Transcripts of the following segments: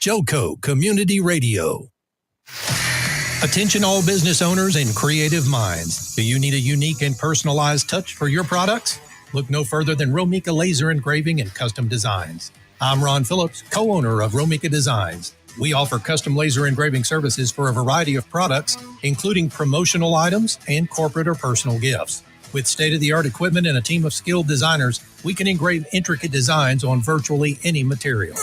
JoCo Community Radio. Attention all business owners and creative minds. Do you need a unique and personalized touch for your products? Look no further than Romika Laser Engraving and Custom Designs. I'm Ron Phillips, co-owner of Romika Designs. We offer custom laser engraving services for a variety of products, including promotional items and corporate or personal gifts. With state-of-the-art equipment and a team of skilled designers, we can engrave intricate designs on virtually any material.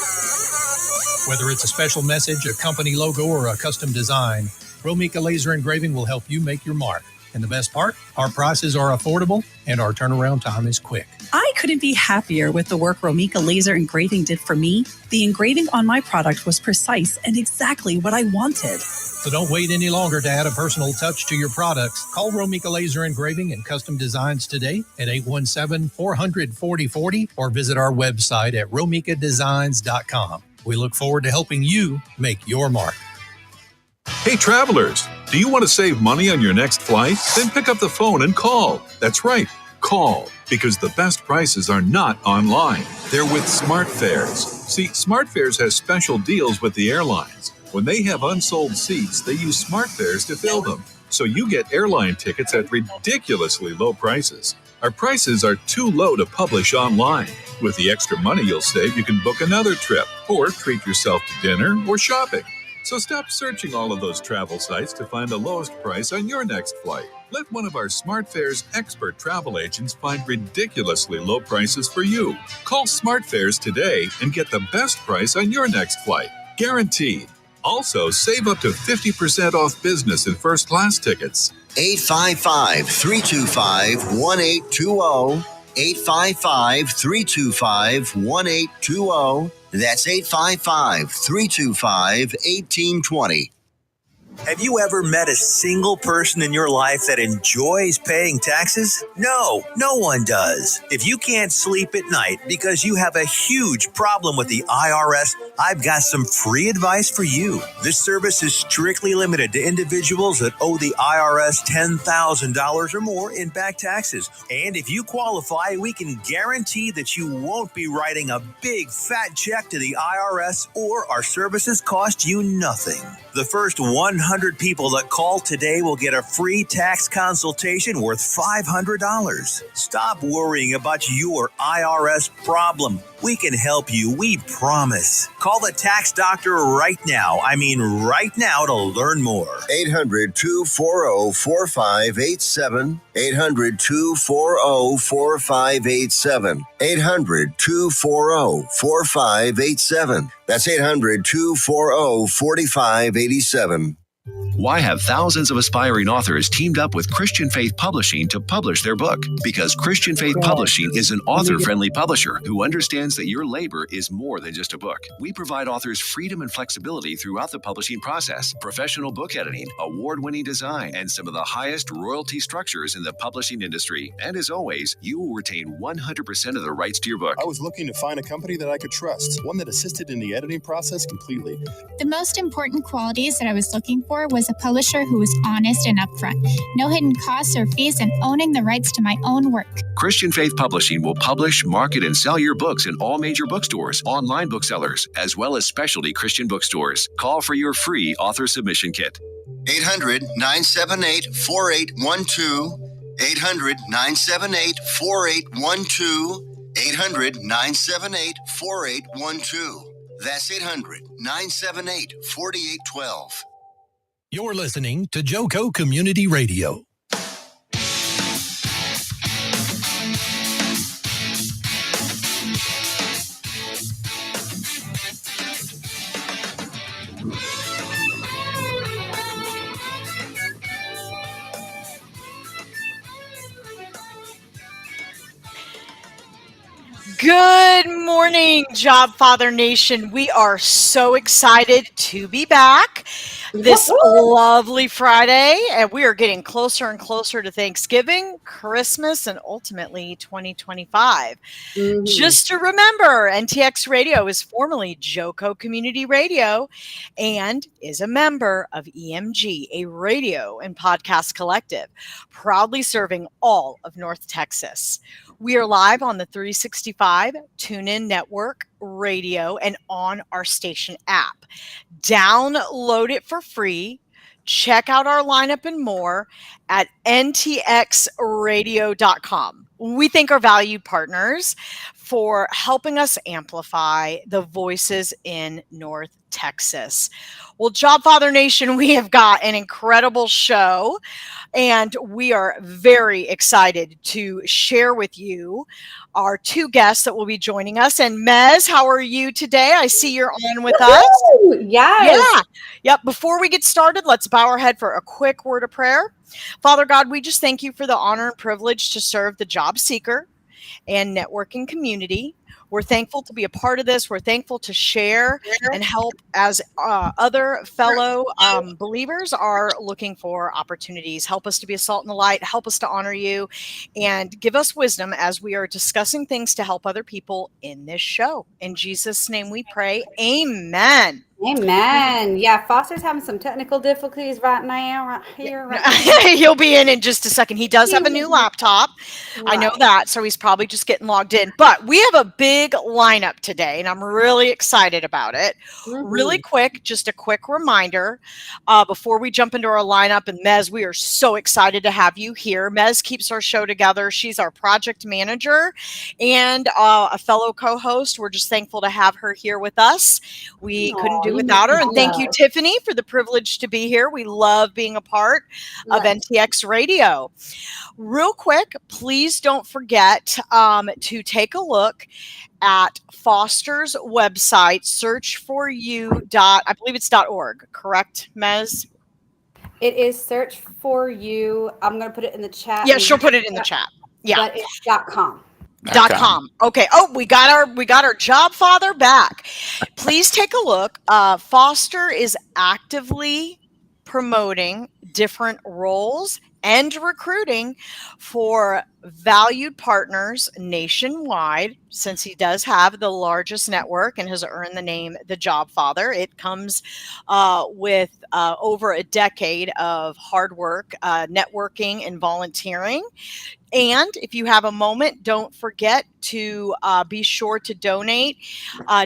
Whether it's a special message, a company logo, or a custom design, Romika Laser Engraving will help you make your mark. And the best part, our prices are affordable and our turnaround time is quick. I couldn't be happier with the work Romika Laser Engraving did for me. The engraving on my product was precise and exactly what I wanted. So don't wait any longer to add a personal touch to your products. Call Romika Laser Engraving and Custom Designs today at 817-400-4040 or visit our website at romikadesigns.com. We look forward to helping you make your mark. Hey travelers, do you want to save money on your next flight? Then pick up the phone and call. That's right, call, because the best prices are not online. They're with SmartFares. See, SmartFares has special deals with the airlines. When they have unsold seats, they use SmartFares to fill them. So you get airline tickets at ridiculously low prices. Our prices are too low to publish online. With the extra money you'll save, you can book another trip or treat yourself to dinner or shopping. So stop searching all of those travel sites to find the lowest price on your next flight. Let one of our SmartFares expert travel agents find ridiculously low prices for you. Call SmartFares today and get the best price on your next flight. Guaranteed. Also, save up to 50% off business and first class tickets. 855-325-1820. 855-325-1820. That's 855-325-1820. Have you ever met a single person in your life that enjoys paying taxes? No, no one does. If you can't sleep at night because you have a huge problem with the IRS, I've got some free advice for you. This service is strictly limited to individuals that owe the IRS $10,000 or more in back taxes. And if you qualify, we can guarantee that you won't be writing a big fat check to the IRS, or our services cost you nothing. The first 100 people that call today will get a free tax consultation worth $500. Stop worrying about your IRS problem. We can help you, we promise. Call the tax doctor right now. I mean right now to learn more. 800-240-4587. 800-240-4587. 800-240-4587. That's 800-240-4587. Why have thousands of aspiring authors teamed up with Christian Faith Publishing to publish their book? Because Christian Faith Publishing is an author-friendly publisher who understands that your labor is more than just a book. We provide authors freedom and flexibility throughout the publishing process, professional book editing, award-winning design, and some of the highest royalty structures in the publishing industry. And as always, you will retain 100% of the rights to your book. I was looking to find a company that I could trust, one that assisted in the editing process completely. The most important qualities that I was looking for was a publisher who was honest and upfront, no hidden costs or fees, and owning the rights to my own work. Christian Faith Publishing will publish, market, and sell your books in all major bookstores, online booksellers, as well as specialty Christian bookstores. Call for your free author submission kit. 800-978-4812. 800-978-4812. 800-978-4812. That's 800-978-4812. You're listening to JoCo Community Radio. Good morning, Jobfather Nation. We are so excited to be back this lovely Friday, and we are getting closer and closer to Thanksgiving, Christmas, and ultimately 2025. Just to remember, NTX Radio is formerly JoCo Community Radio and is a member of EMG, a radio and podcast collective, proudly serving all of North Texas. We are live on the 365 TuneIn Network radio and on our station app. Download it for free. Check out our lineup and more at ntxradio.com. We thank our valued partners for helping us amplify the voices in North Texas. Well, Jobfather Nation, we have got an incredible show, and we are very excited to share with you our two guests that will be joining us. And Mez, how are you today? I see you're on with us. Yes. Yeah. Yep. Before we get started, let's bow our head for a quick word of prayer. Father God, we just thank you for the honor and privilege to serve the job seeker and networking community. We're thankful to be a part of this. We're thankful to share and help as other fellow believers are looking for opportunities. Help us to be a salt in the light. Help us to honor you and give us wisdom as we are discussing things to help other people in this show. In Jesus' name we pray. Amen. Amen. Yeah, Foster's having some technical difficulties right now, right here. He'll be in just a second. He does have a new laptop. I know that, so he's probably just getting logged in. But we have a big lineup today, and I'm really excited about it. Really quick, just a quick reminder before we jump into our lineup. And Mez, we are so excited to have you here. Mez keeps our show together. She's our project manager and a fellow co-host. We're just thankful to have her here with us. We couldn't do without her. And thank you, Tiffany, for the privilege to be here. We love being a part of NTX Radio. Real quick, please don't forget to take a look at Foster's website, I believe it's .org, correct, Mez? It is search for you. I'm going to put it in the chat. Yeah, she'll put it in the chat. Yeah. But it's .com. .com. Okay. Oh, we got our Jobfather back. Please take a look. Foster is actively promoting different roles and recruiting for valued partners nationwide, since he does have the largest network and has earned the name the Jobfather. It comes with over a decade of hard work, networking and volunteering. And if you have a moment, don't forget to be sure to donate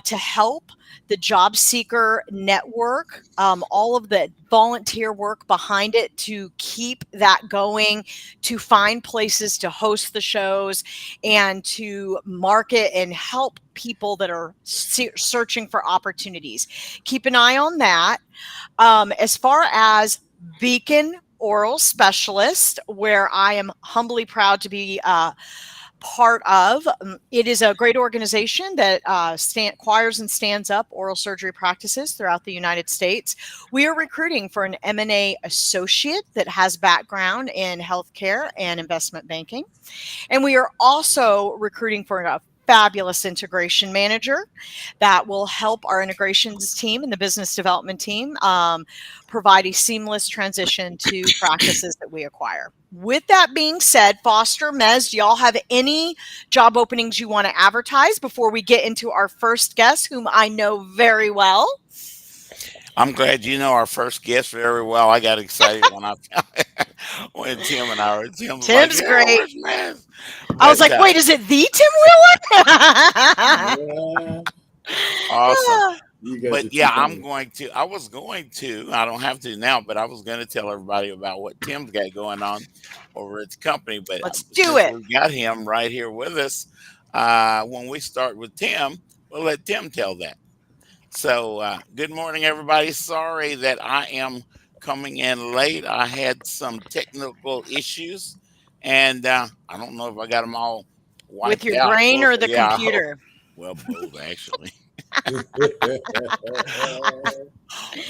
to help the Jobseeker network, all of the volunteer work behind it to keep that going, to find places to host the shows and to market and help people that are searching for opportunities. Keep an eye on that. As far as Beacon Oral Specialist, where I am humbly proud to be part of. It is a great organization that acquires and stands up oral surgery practices throughout the United States. We are recruiting for an M&A associate that has background in healthcare and investment banking. And we are also recruiting for a fabulous integration manager that will help our integrations team and the business development team provide a seamless transition to practices that we acquire. With that being said, Foster, Mez, do y'all have any job openings you want to advertise before we get into our first guest, whom I know very well? I'm glad you know our first guest very well. I got excited when Tim and I were. Tim's like, great. I was like, wait, is it the Tim Wheeler? Awesome. But yeah, I was going to, I don't have to now, but I was going to tell everybody about what Tim's got going on over at the company. But let's do it. We got him right here with us. When we start with Tim, we'll let Tim tell that. So good morning, everybody. Sorry that I am coming in late. I had some technical issues, and I don't know if I got them all wiped with your out. brain or the computer. Well, both actually.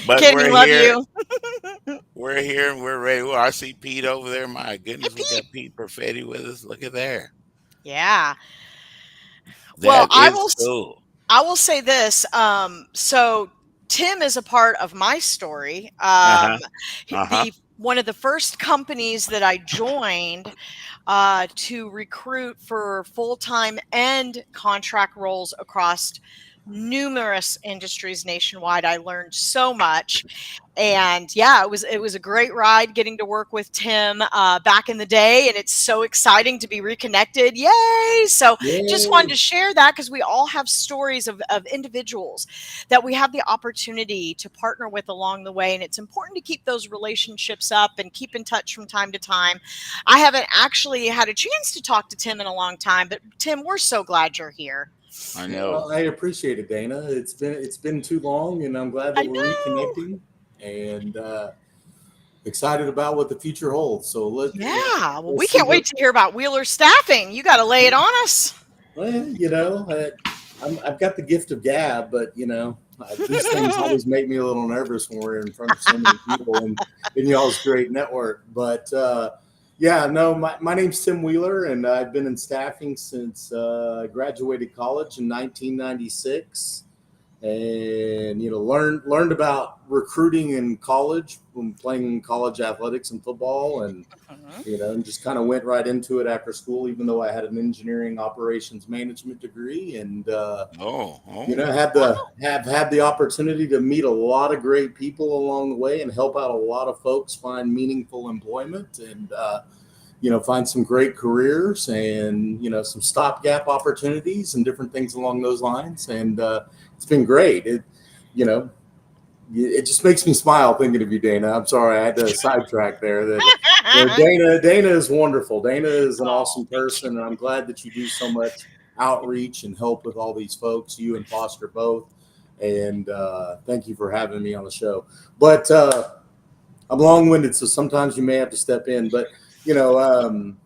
But Kidding, love you. We're here and we're ready. Well, I see Pete over there. My goodness, we got Pete Perfetti with us. Look at there. Yeah. That is cool. I will say this. So Tim is a part of my story. One of the first companies that I joined to recruit for full-time and contract roles across numerous industries nationwide. I learned so much. And yeah, it was a great ride getting to work with Tim back in the day, and it's so exciting to be reconnected. Yay! So just wanted to share that because we all have stories of individuals that we have the opportunity to partner with along the way, and it's important to keep those relationships up and keep in touch from time to time. I haven't actually had a chance to talk to Tim in a long time, but Tim, we're so glad you're here. I know. Well, I appreciate it, Dana. It's been too long, and I'm glad that we're reconnecting, and excited about what the future holds. So well, we can't wait to hear about Wheeler Staffing. You got to lay it on us. Well, I've got the gift of gab, but these things always make me a little nervous when we're in front of so many people and in y'all's great network. But my name's Tim Wheeler, and I've been in staffing since I graduated college in 1996. And learned about recruiting in college from playing college athletics and football, and and just kind of went right into it after school, even though I had an engineering operations management degree, and have had the opportunity to meet a lot of great people along the way and help out a lot of folks find meaningful employment and find some great careers and some stopgap opportunities and different things along those lines. And it's been great. It just makes me smile thinking of you, Dana. I'm sorry I had to sidetrack there. Dana is wonderful. Dana is an awesome person, and I'm glad that you do so much outreach and help with all these folks, you and Foster both. And thank you for having me on the show. But I'm long-winded, so sometimes you may have to step in. But I'm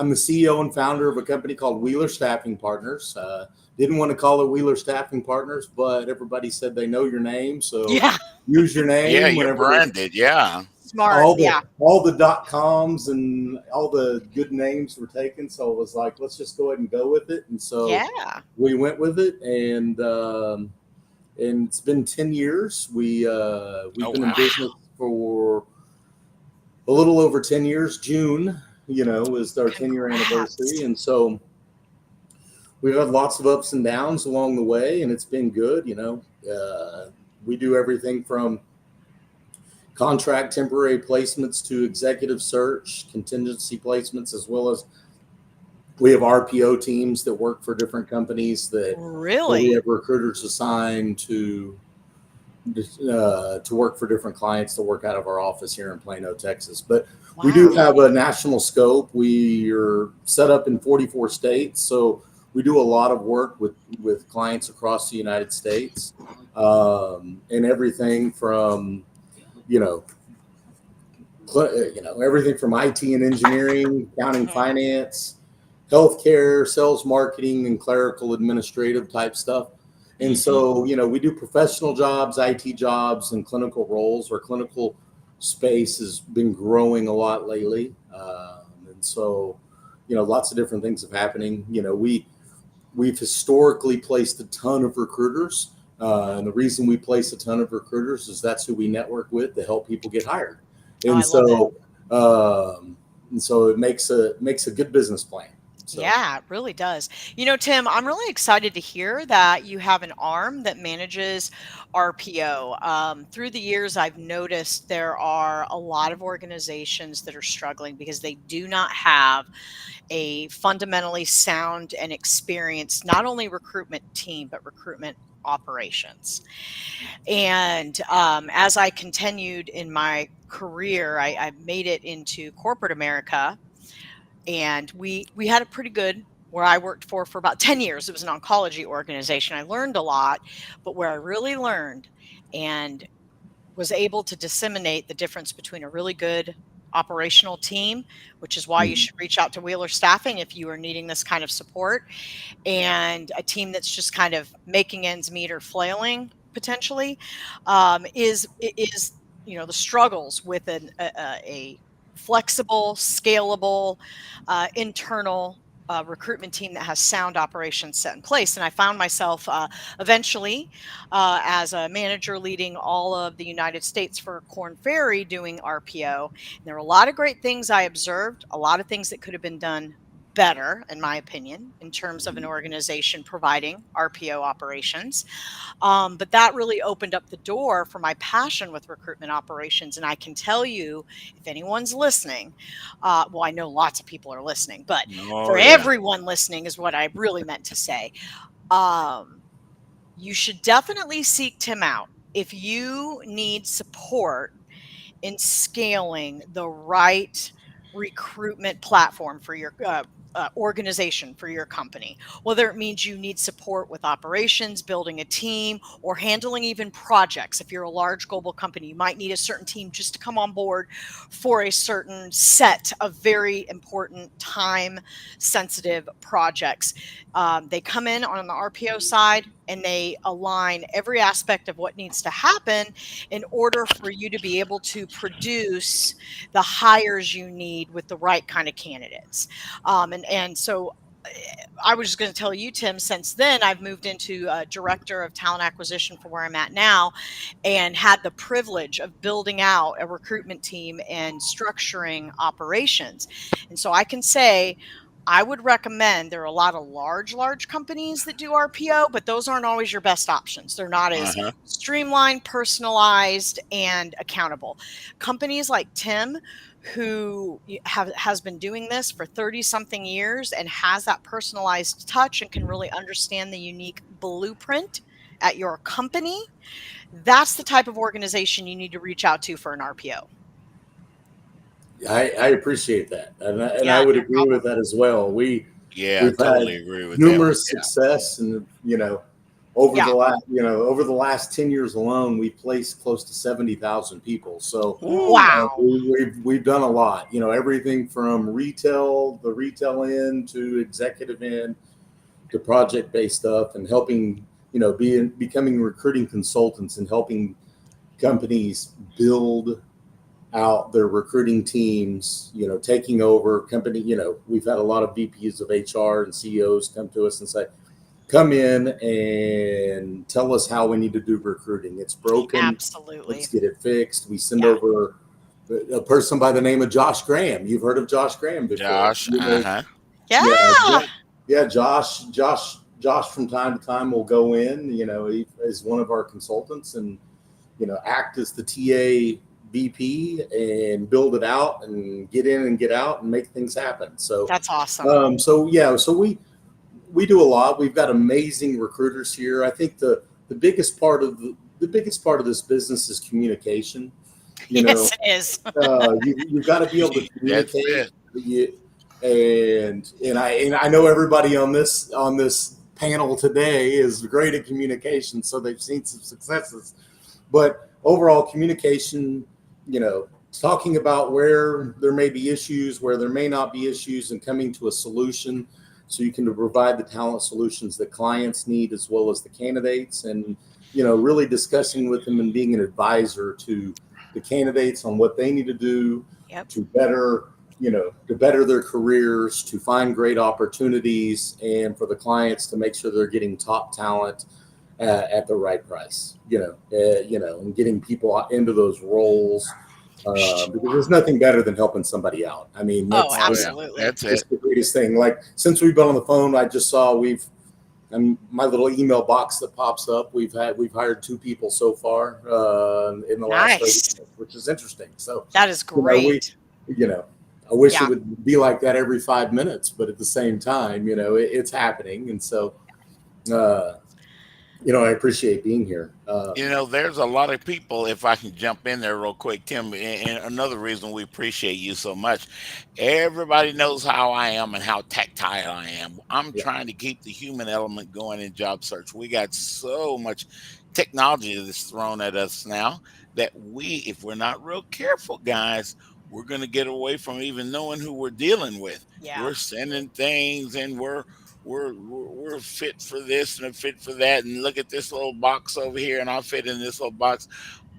the CEO and founder of a company called Wheeler Staffing Partners. Didn't want to call it Wheeler Staffing Partners, but everybody said they know your name, so use your name. Yeah, you're branded. Yeah, smart. All the .coms and all the good names were taken, so it was like, let's just go ahead and go with it. And so we went with it, and it's been 10 years. We've been in business for a little over 10 years. June, was our 10-year anniversary. And so we've had lots of ups and downs along the way, and it's been good. We do everything from contract temporary placements to executive search, contingency placements, as well as we have RPO teams that work for different companies that we have recruiters assigned to work for different clients to work out of our office here in Plano, Texas. But we do have a national scope. We are set up in 44 states. So we do a lot of work with clients across the United States, and everything from, everything from IT and engineering, accounting, finance, healthcare, sales, marketing, and clerical administrative type stuff. And so, we do professional jobs, IT jobs, and clinical roles. Our clinical space has been growing a lot lately. And so, lots of different things are happening. We've historically placed a ton of recruiters. And the reason we place a ton of recruiters is that's who we network with to help people get hired. And so it makes a good business plan. So. Yeah, it really does. Tim, I'm really excited to hear that you have an arm that manages RPO. Through the years, I've noticed there are a lot of organizations that are struggling because they do not have a fundamentally sound and experienced, not only recruitment team, but recruitment operations. And as I continued in my career, I made it into corporate America. And we had a pretty good, where I worked for about 10 years. It was an oncology organization. I learned a lot, but where I really learned and was able to disseminate the difference between a really good operational team, which is why you should reach out to Wheeler Staffing if you are needing this kind of support, and a team that's just kind of making ends meet or flailing potentially, is the struggles with a flexible, scalable, internal recruitment team that has sound operations set in place. And I found myself eventually as a manager leading all of the United States for Korn Ferry doing RPO. And there were a lot of great things I observed, a lot of things that could have been done better, in my opinion, in terms of an organization providing RPO operations. But that really opened up the door for my passion with recruitment operations. And I can tell you, if anyone's listening, well, I know lots of people are listening, but Oh for yeah. everyone listening is what I really meant to say. You should definitely seek Tim out if you need support in scaling the right recruitment platform for your organization, for your company, whether it means you need support with operations, building a team, or handling even projects. If you're a large global company, you might need a certain team just to come on board for a certain set of very important time sensitive projects. They come in on the RPO side and they align every aspect of what needs to happen in order for you to be able to produce the hires you need with the right kind of candidates. And so I was just going to tell you, Tim, since then I've moved into director of talent acquisition for where I'm at now, and had the privilege of building out a recruitment team and structuring operations. And so I can say, I would recommend, there are a lot of large companies that do RPO, but those aren't always your best options. They're not as streamlined, personalized, and accountable. Companies like Tim, who has been doing this for 30 something years and has that personalized touch and can really understand the unique blueprint at your company, that's the type of organization you need to reach out to for an RPO. I appreciate that, and I would agree with that as well. We've totally had agree with numerous that. success, and over the last 10 years alone, we placed close to 70,000 people. So wow, we've done a lot. Everything from the retail end to executive end to project-based stuff, and helping becoming recruiting consultants and helping companies build out their recruiting teams, taking over company. We've had a lot of VPs of HR and CEOs come to us and say, come in and tell us how we need to do recruiting. It's broken. Absolutely. Let's get it fixed. We send over a person by the name of Josh Graham. You've heard of Josh Graham before. Josh. Yeah. Josh from time to time will go in, he is one of our consultants, and, act as the TA VP and build it out and get in and get out and make things happen. So that's awesome. So we do a lot. We've got amazing recruiters here. I think the biggest part of this business is communication. Yes, it is. You've got to be able to communicate. And I know everybody on this panel today is great at communication, so they've seen some successes. But overall communication, talking about where there may be issues, where there may not be issues, and coming to a solution so you can provide the talent solutions that clients need as well as the candidates, and really discussing with them and being an advisor to the candidates on what they need to do to better their careers, to find great opportunities, and for the clients to make sure they're getting top talent at the right price, and getting people into those roles, because there's nothing better than helping somebody out. I mean, absolutely. That's the greatest thing. Like, since we've been on the phone, I just saw my little email box that pops up. We've hired 2 people so far in the last 30 days, which is interesting. So that is great. I wish it would be like that every 5 minutes, but at the same time, it's happening. And so, I appreciate being here. There's a lot of people, if I can jump in there real quick, Tim, and another reason we appreciate you so much. Everybody knows how I am and how tactile I am. I'm trying to keep the human element going in job search. We got so much technology that's thrown at us now that if we're not real careful, guys, we're going to get away from even knowing who we're dealing with. We're sending things, and we're fit for this and fit for that, and look at this little box over here, and I'll fit in this little box.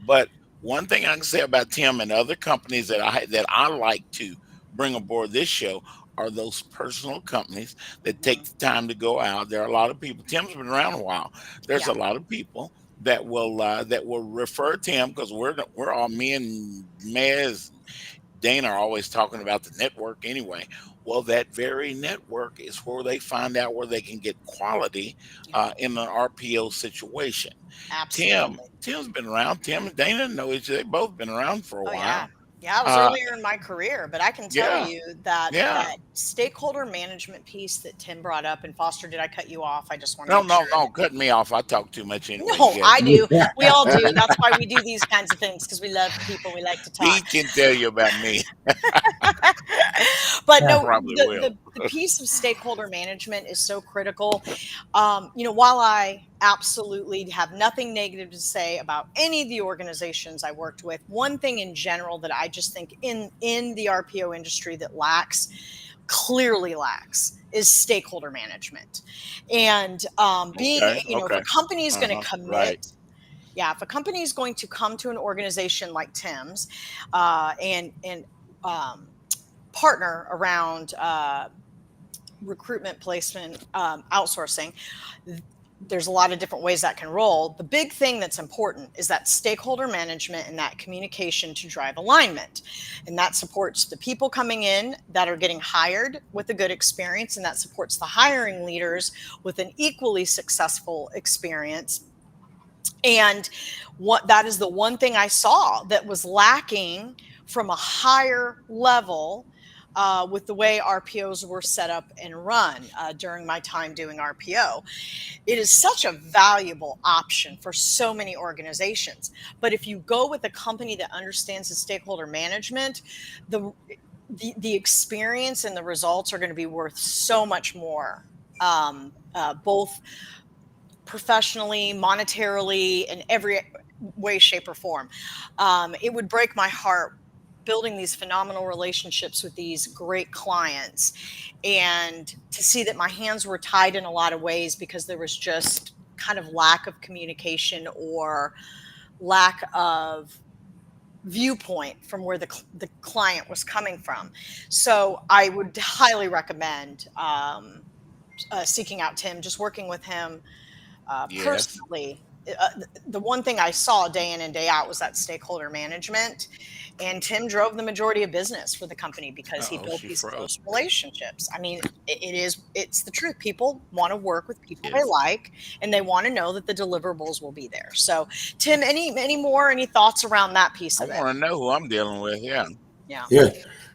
But one thing I can say about Tim and other companies that I like to bring aboard this show are those personal companies that take the time to go out. There are a lot of people. Tim's been around a while. There's a lot of people that will refer Tim, because we're all, me and Mez, Dana are always talking about the network anyway. Well, that very network is where they find out where they can get quality in an RPO situation. Absolutely. Tim's been around. Tim and Dana know each other. They've both been around for a while. Yeah, it was earlier in my career, but I can tell Yeah. you that Yeah. that stakeholder management piece that Tim brought up, and Foster, did I cut you off? I just want to No, make sure. no, cut me off. I talk too much anyway. No, I do. We all do. That's why we do these kinds of things, because we love people. We like to talk. He can tell you about me. But no, Probably will. the piece of stakeholder management is so critical. While I absolutely have nothing negative to say about any of the organizations I worked with, one thing in general that I just think in the RPO industry that clearly lacks is stakeholder management. And if a company is going to commit, right. if a company is going to come to an organization like Tim's and partner around recruitment, placement, outsourcing, there's a lot of different ways that can roll. The big thing that's important is that stakeholder management and that communication to drive alignment. And that supports the people coming in that are getting hired with a good experience, and that supports the hiring leaders with an equally successful experience. And that is the one thing I saw that was lacking from a higher level with the way RPOs were set up and run during my time doing RPO. It is such a valuable option for so many organizations. But if you go with a company that understands the stakeholder management, the experience and the results are going to be worth so much more, both professionally, monetarily, in every way, shape, or form. It would break my heart building these phenomenal relationships with these great clients and to see that my hands were tied in a lot of ways because there was just kind of lack of communication or lack of viewpoint from where the client was coming from. So I would highly recommend seeking out Tim, just working with him personally. The one thing I saw day in and day out was that stakeholder management, and Tim drove the majority of business for the company because he built these close relationships. I mean, it's the truth. People want to work with people they like, and they want to know that the deliverables will be there. So, Tim, any thoughts around that piece of it? I want to know who I'm dealing with. Yeah.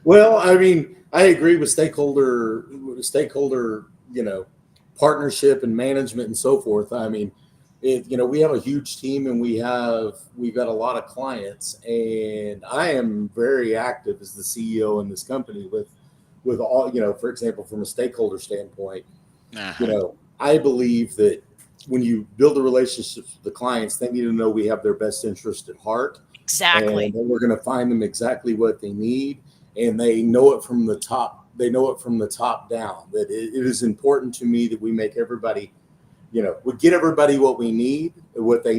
Well, I mean, I agree with stakeholder, partnership and management and so forth. I mean, we have a huge team and we've got a lot of clients, and I am very active as the CEO in this company with all, for example, from a stakeholder standpoint, I believe that when you build a relationship with the clients, they need to know we have their best interest at heart. Exactly. And we're going to find them exactly what they need. And they know it from the top. They know it from the top down, that it is important to me that we make everybody, we get everybody what they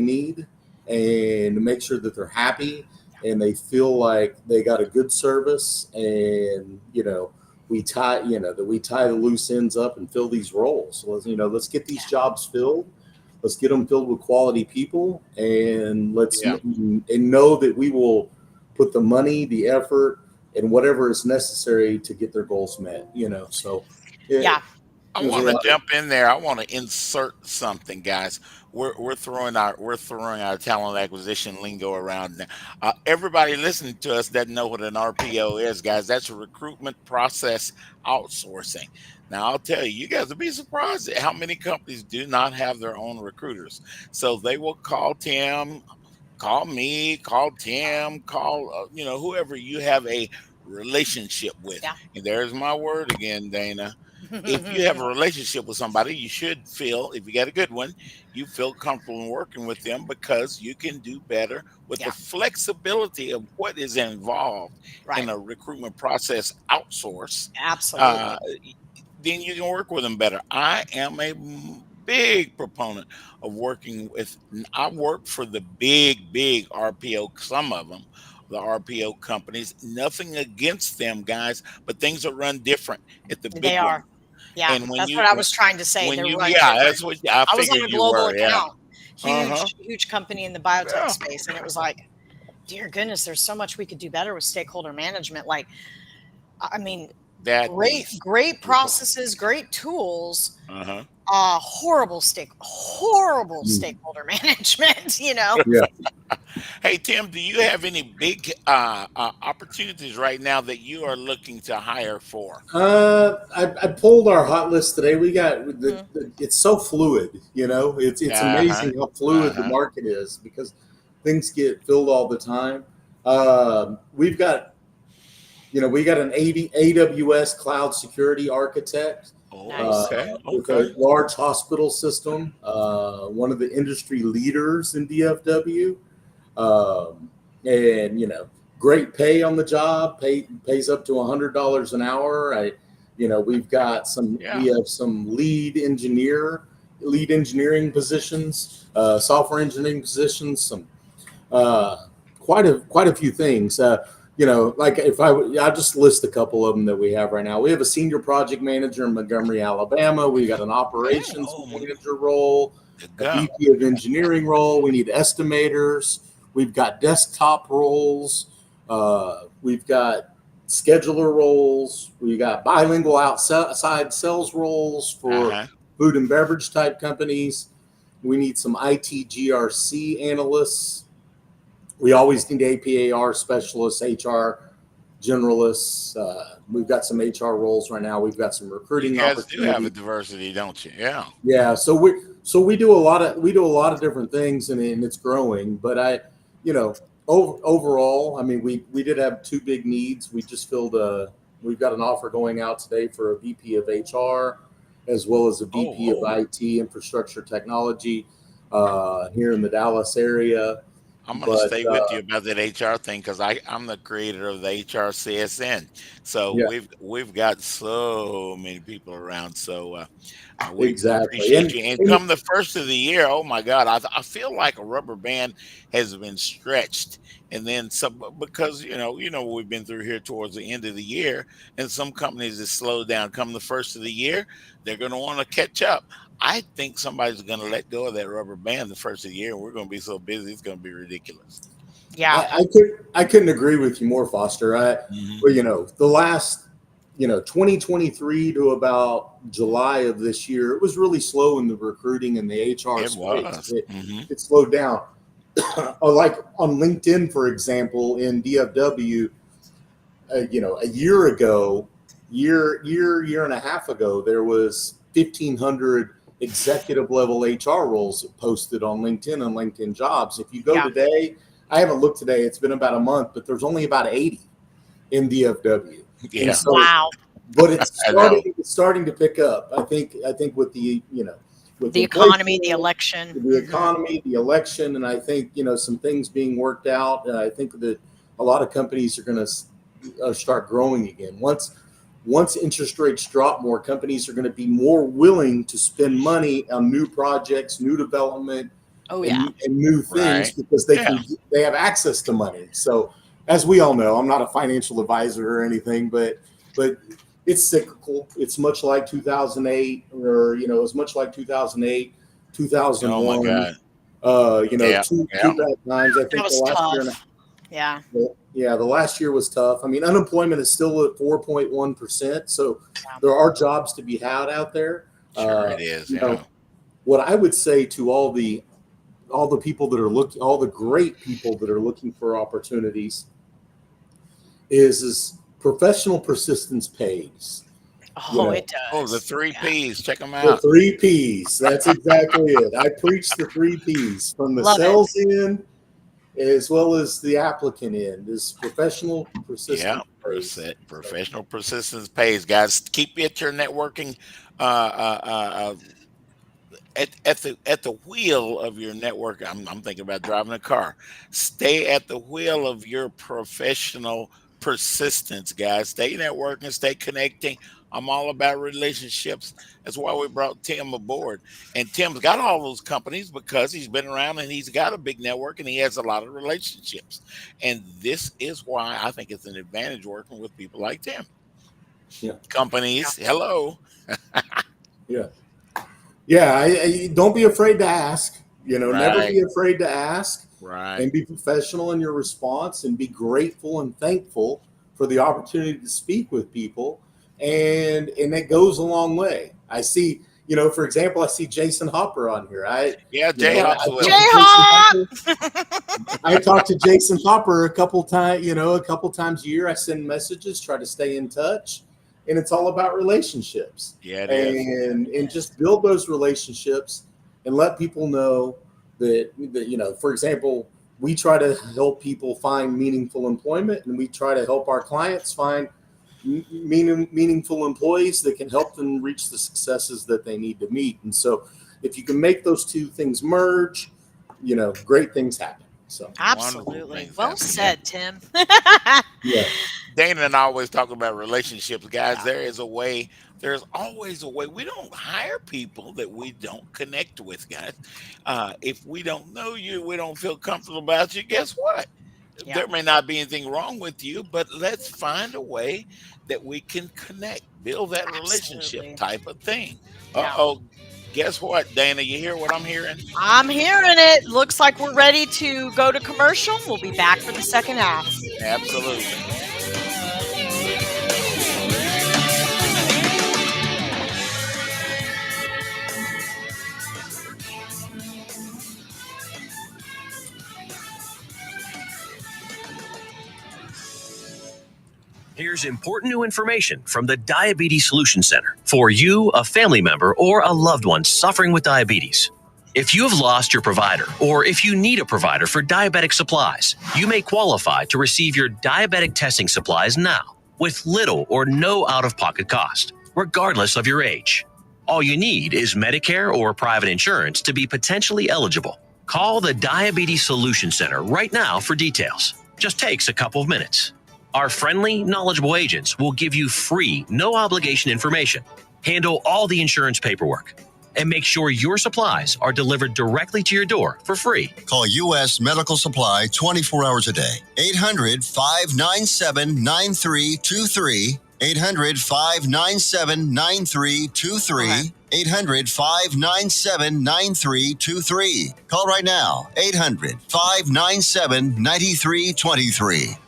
need, and make sure that they're happy and they feel like they got a good service, and, we tie the loose ends up and fill these roles. So, let's get these jobs filled. Let's get them filled with quality people, and and know that we will put the money, the effort, and whatever is necessary to get their goals met, so. I want to jump in there. I want to insert something, guys. We're throwing our talent acquisition lingo around now. Everybody listening to us doesn't know what an RPO is, guys. That's a recruitment process outsourcing. Now, I'll tell you, you guys will be surprised at how many companies do not have their own recruiters. So they will call Tim, call me, call Tim, call whoever you have a relationship with. And there's my word again, Dana. If you have a relationship with somebody, you should feel, if you got a good one, you feel comfortable in working with them because you can do better with the flexibility of what is involved in a recruitment process outsource. Absolutely. Then you can work with them better. I am a big proponent of working with, I work for the big RPO, some of them, the RPO companies. Nothing against them, guys, but things are run different at the big one. Yeah, and that's what I was trying to say. That's what I was on a figured you global were. account, huge company in the biotech space, and it was like dear goodness, there's so much we could do better with stakeholder management. Like, I mean, That great processes, great tools. Uh-huh. Horrible stakeholder management. Yeah. Hey Tim, do you have any big opportunities right now that you are looking to hire for? I pulled our hot list today. We got it's so fluid, it's amazing how fluid the market is because things get filled all the time. We've got, we got an AWS cloud security architect with a large hospital system, one of the industry leaders in DFW, and great pay on the job. Pays up to $100 an hour. We've got we have some lead engineering positions, software engineering positions, some quite a few things. Like I'll just list a couple of them that we have right now. We have a senior project manager in Montgomery, Alabama. We got an operations manager role, a VP of engineering role. We need estimators. We've got desktop roles. We've got scheduler roles. We got bilingual outside sales roles for food and beverage type companies. We need some IT GRC analysts. We always need APAR specialists, HR generalists. We've got some HR roles right now. We've got some recruiting. You guys do have a diversity, don't you? Yeah. Yeah. So we do a lot of different things, and it's growing. But overall, I mean, we did have two big needs. We just we've got an offer going out today for a VP of HR as well as a VP of IT infrastructure technology here in the Dallas area. I'm going to stay with you about that HR thing because I'm the creator of the HR CSN. So we've got so many people around. So we appreciate you. And come the first of the year, oh my God, I feel like a rubber band has been stretched. And then because we've been through here towards the end of the year, and some companies have slowed down. Come the first of the year, they're going to want to catch up. I think somebody's going to let go of that rubber band the first of the year, and we're going to be so busy it's going to be ridiculous. Yeah, I couldn't agree with you more, Foster. Well, the last 2023 to about July of this year, it was really slow in the recruiting and the HR space. It slowed down. Like on LinkedIn, for example, in DFW, a year and a half ago, there was 1,500 executive level HR roles posted on LinkedIn and LinkedIn Jobs. If you go today, I haven't looked today, it's been about a month, but there's only about 80 in DFW. Yeah. So, wow. But it's starting to pick up. I think with the with the economy, the election, the election, and I think some things being worked out. And I think that a lot of companies are going to start growing again. Once interest rates drop more, companies are going to be more willing to spend money on new projects, new development, and new things because they have access to money. So, as we all know, I'm not a financial advisor or anything, but it's cyclical. It's much like 2008, or it's much like 2008, 2001. Oh my God. Two bad times. I think that was the last tough. year. The last year was tough. I mean, unemployment is still at 4.1%. So there are jobs to be had out there. Sure it is. What I would say to all the people that are looking, all the great people that are looking for opportunities is professional persistence pays. It does. Oh, the 3 Ps. Check them out. The 3 Ps. That's exactly it. I preach the 3 Ps from the sales end as well as the applicant end. Is professional persistence. Yeah, professional persistence pays, guys. Keep at your networking. At the wheel of your network. I'm thinking about driving a car. Stay at the wheel of your professional persistence, guys. Stay networking, stay connecting. I'm all about relationships. That's why we brought Tim aboard. And Tim's got all those companies because he's been around and he's got a big network and he has a lot of relationships. And this is why I think it's an advantage working with people like Tim. Yeah. Companies, hello. Yeah, I don't be afraid to ask. Never be afraid to ask. Right. And be professional in your response and be grateful and thankful for the opportunity to speak with people. And that goes a long way. I see, for example, I see Jason Hopper on here. Jay Hop's I talk to Jason Hopper a couple times a year. I send messages, try to stay in touch, and it's all about relationships. Yeah, it is. And just build those relationships and let people know that for example, we try to help people find meaningful employment, and we try to help our clients find meaningful employees that can help them reach the successes that they need to meet. And so if you can make those two things merge, great things happen. So absolutely. Well said, Tim. Yeah. Dana and I always talk about relationships, guys. There's always a way. We don't hire people that we don't connect with, guys. If we don't know you, we don't feel comfortable about you, guess what? Yeah. There may not be anything wrong with you, but let's find a way that we can connect, build that relationship type of thing. Uh-oh. Guess what, Dana? You hear what I'm hearing? I'm hearing it. Looks like we're ready to go to commercial. We'll be back for the second half. Absolutely. Here's important new information from the Diabetes Solution Center for you, a family member, or a loved one suffering with diabetes. If you have lost your provider, or if you need a provider for diabetic supplies, you may qualify to receive your diabetic testing supplies now with little or no out-of-pocket cost, regardless of your age. All you need is Medicare or private insurance to be potentially eligible. Call the Diabetes Solution Center right now for details. Just takes a couple of minutes. Our friendly, knowledgeable agents will give you free, no-obligation information, handle all the insurance paperwork, and make sure your supplies are delivered directly to your door for free. Call U.S. Medical Supply 24 hours a day. 800-597-9323. 800-597-9323. 800-597-9323. Call right now. 800-597-9323.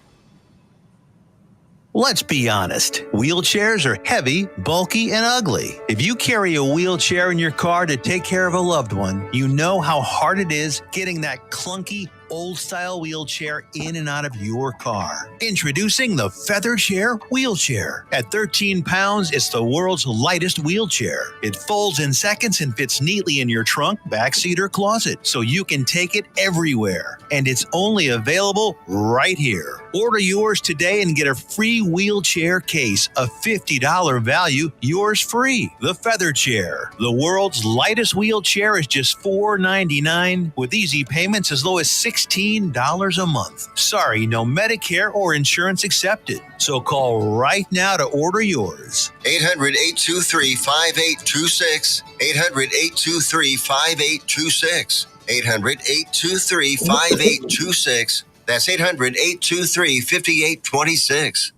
Let's be honest. Wheelchairs are heavy, bulky, and ugly. If you carry a wheelchair in your car to take care of a loved one, you know how hard it is getting that clunky, old-style wheelchair in and out of your car. Introducing the Feather Chair Wheelchair. At 13 pounds, it's the world's lightest wheelchair. It folds in seconds and fits neatly in your trunk, backseat, or closet, so you can take it everywhere. And it's only available right here. Order yours today and get a free wheelchair case, a $50 value, yours free. The Feather Chair. The world's lightest wheelchair is just $4.99 with easy payments as low as $16 a month. Sorry, no Medicare or insurance accepted. So call right now to order yours. 800-823-5826. 800-823-5826. 800-823-5826. That's 800-823-5826.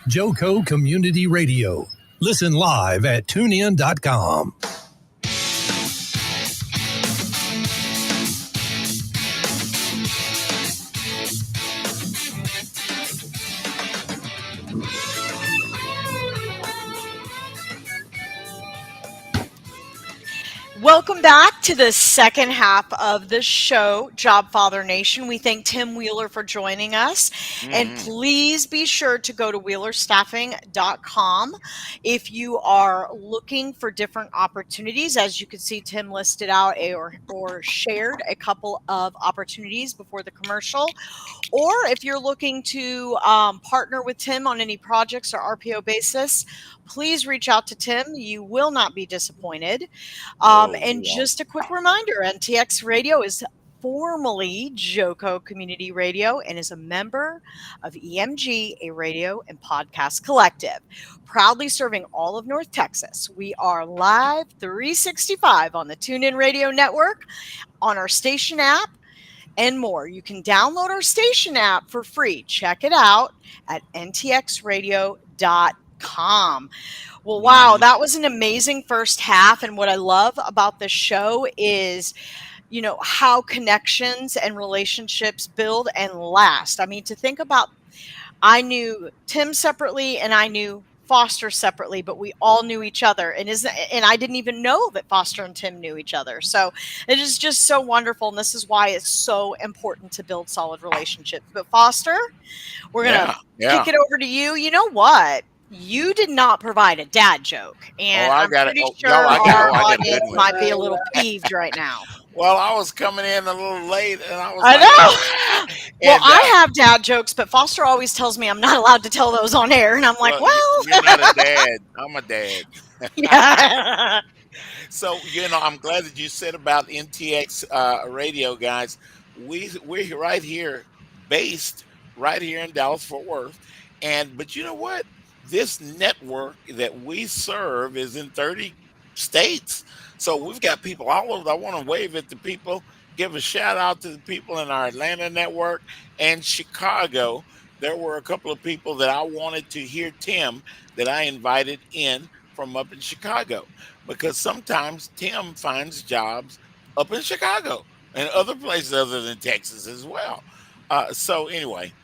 Joco Community Radio. Listen live at tunein.com. Welcome back to the second half of the show, Jobfather Nation. We thank Tim Wheeler for joining us. And please be sure to go to wheelerstaffing.com if you are looking for different opportunities. As you can see, Tim listed out or shared a couple of opportunities before the commercial. Or if you're looking to partner with Tim on any projects or RPO basis, please reach out to Tim. You will not be disappointed. And just a quick reminder, NTX Radio is formerly Joco Community Radio and is a member of EMG, a radio and podcast collective, proudly serving all of North Texas. We are live 365 on the TuneIn Radio Network, on our station app, and more. You can download our station app for free. Check it out at ntxradio.com. Well, wow, that was an amazing first half. And what I love about this show is how connections and relationships build and last. I mean, to think about, I knew Tim separately and I knew Foster separately, but we all knew each other, and I didn't even know that Foster and Tim knew each other. So it is just so wonderful, and this is why it's so important to build solid relationships. But Foster, we're gonna kick it over to you. You know what? You did not provide a dad joke, and I I'm got it. pretty Oh, sure y'all, I our got a good audience one. might be a little peeved right now. Well, I was coming in a little late, and I was I like, know. Well, and, I have dad jokes, but Foster always tells me I'm not allowed to tell those on air, and I'm like, well, you're not a dad. I'm a dad. yeah. So, I'm glad that you said about NTX radio, guys. We're right here, based right here in Dallas Fort Worth, but you know what? This network that we serve is in 30 states. So we've got people all over. I want to wave at the people, give a shout out to the people in our Atlanta network and Chicago. There were a couple of people that I wanted to hear Tim that I invited in from up in Chicago, because sometimes Tim finds jobs up in Chicago and other places other than Texas as well. So anyway,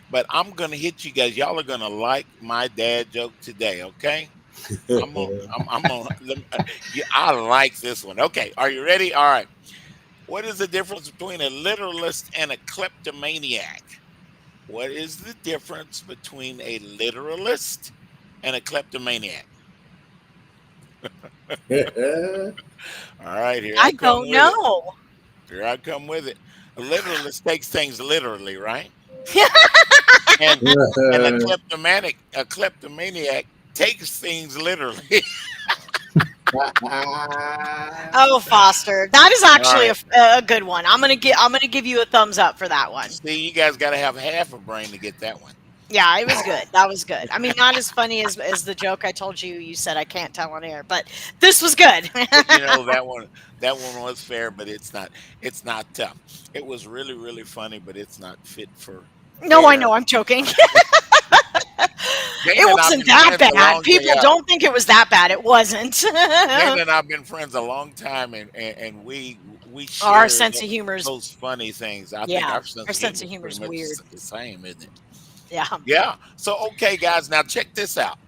but I'm gonna hit you guys. Y'all are gonna like my dad joke today, okay? I'm on. Yeah, I like this one. Okay, are you ready? All right. What is the difference between a literalist and a kleptomaniac? What is the difference between a literalist and a kleptomaniac? All right, here I I come don't with it. know. Here I come with it. A literalist takes things literally, right? and a kleptomaniac takes things literally. Oh, Foster, that is actually All a good one. I'm gonna give you a thumbs up for that one. See, you guys got to have half a brain to get that one. Yeah, it was good. That was good. I mean, not as funny as the joke I told you. You said I can't tell on air, but this was good. But, that one was fair, but it's not. It's not tough. It was really, really funny, but it's not fit for. No, I know. I'm joking. It wasn't that bad. People don't think it was that bad. It wasn't. Dana and I've been friends a long time, and we share our sense of humor is those funny things. I yeah, think our sense of humor is weird. The same, isn't it? Yeah. Yeah. So okay, guys, now check this out.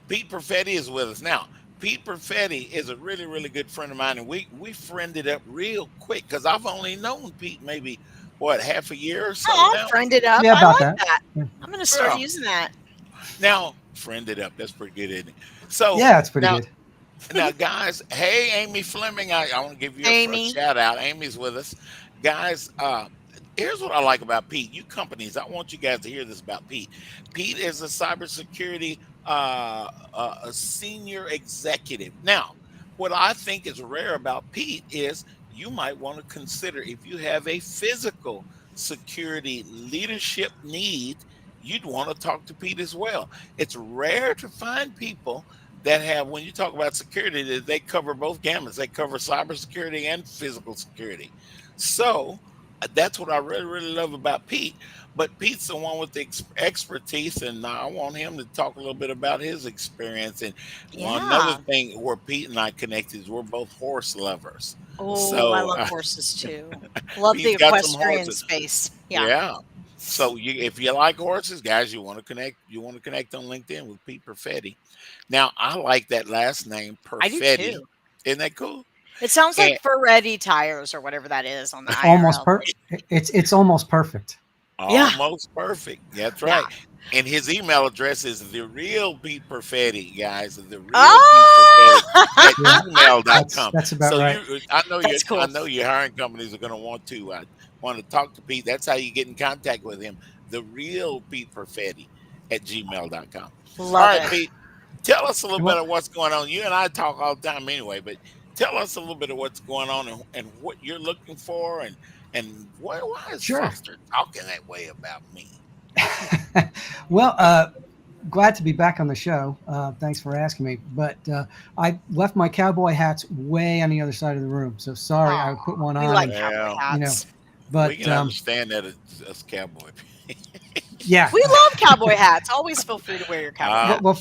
Pete Perfetti is with us now. Pete Perfetti is a really, really good friend of mine, and we friended up real quick because I've only known Pete maybe half a year or so. Oh, now? friended up. Yeah, I about like that. that. I'm gonna start using that. Now, friended up. That's pretty good, isn't it? So yeah, it's pretty good. Now, guys, hey, Amy Fleming, I want to give you a shout out. Amy's with us. Guys, here's what I like about Pete. You companies, I want you guys to hear this about Pete. Pete is a cybersecurity a senior executive. Now, what I think is rare about Pete is you might want to consider, if you have a physical security leadership need, you'd want to talk to Pete as well. It's rare to find people that have, when you talk about security, that they cover both gamuts. They cover cybersecurity and physical security. So that's what I really, really love about Pete. But Pete's the one with the expertise, and I want him to talk a little bit about his experience. And another thing where Pete and I connected is we're both horse lovers. Oh, so, I love horses too. Love the equestrian space. Yeah. So if you like horses, guys, you want to connect on LinkedIn with Pete Perfetti. Now, I like that last name, Perfetti. I do too. Isn't that cool? It sounds like Ferretti tires or whatever that is on the almost perfect. It's almost perfect. Almost perfect. That's right. Yeah. And his email address is the real Pete Perfetti, guys. The real Pete Perfetti at gmail.com. That's about right. I know your hiring companies are going to want to talk to Pete. That's how you get in contact with him. The real Pete Perfetti at gmail.com. All right, Pete, tell us a little bit of what's going on. You and I talk all the time anyway, but tell us a little bit of what's going on and what you're looking for and why is Foster talking that way about me? Well, glad to be back on the show. Thanks for asking me. But I left my cowboy hats way on the other side of the room. So sorry, I put one on. We like cowboy hats. But we can understand that as cowboy. Yeah. We love cowboy hats. Always feel free to wear your cowboy hat. Well,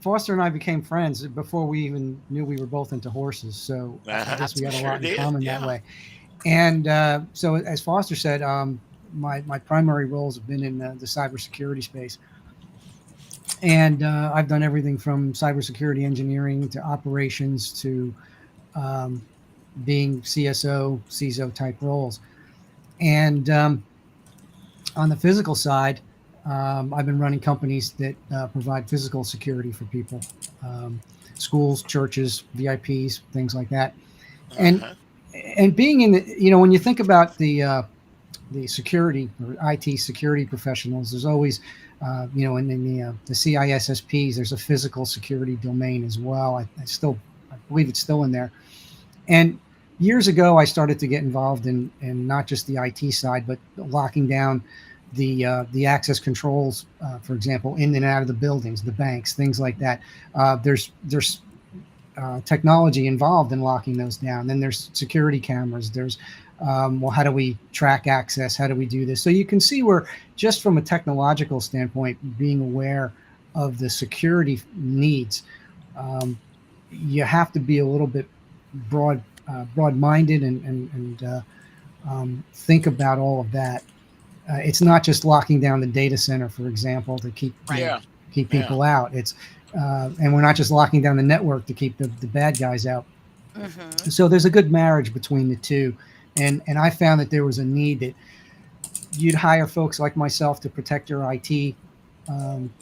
Foster and I became friends before we even knew we were both into horses. So I guess we got a lot in common that way. And so, as Foster said, my primary roles have been in the cybersecurity space. And I've done everything from cybersecurity engineering to operations to being CSO, CISO type roles. And on the physical side, I've been running companies that provide physical security for people, schools, churches, VIPs, things like that. And being in the, when you think about the security or IT security professionals, there's always, in the CISSPs, there's a physical security domain as well. I believe it's still in there. And years ago, I started to get involved in not just the IT side, but locking down the access controls, for example, in and out of the buildings, the banks, things like that. There's technology involved in locking those down. Then there's security cameras. There's how do we track access? How do we do this? So you can see where, just from a technological standpoint, being aware of the security needs, you have to be a little bit broad-minded and think about all of that. It's not just locking down the data center, for example, to keep people out. It's and we're not just locking down the network to keep the bad guys out. Mm-hmm. So there's a good marriage between the two. And I found that there was a need that you'd hire folks like myself to protect your IT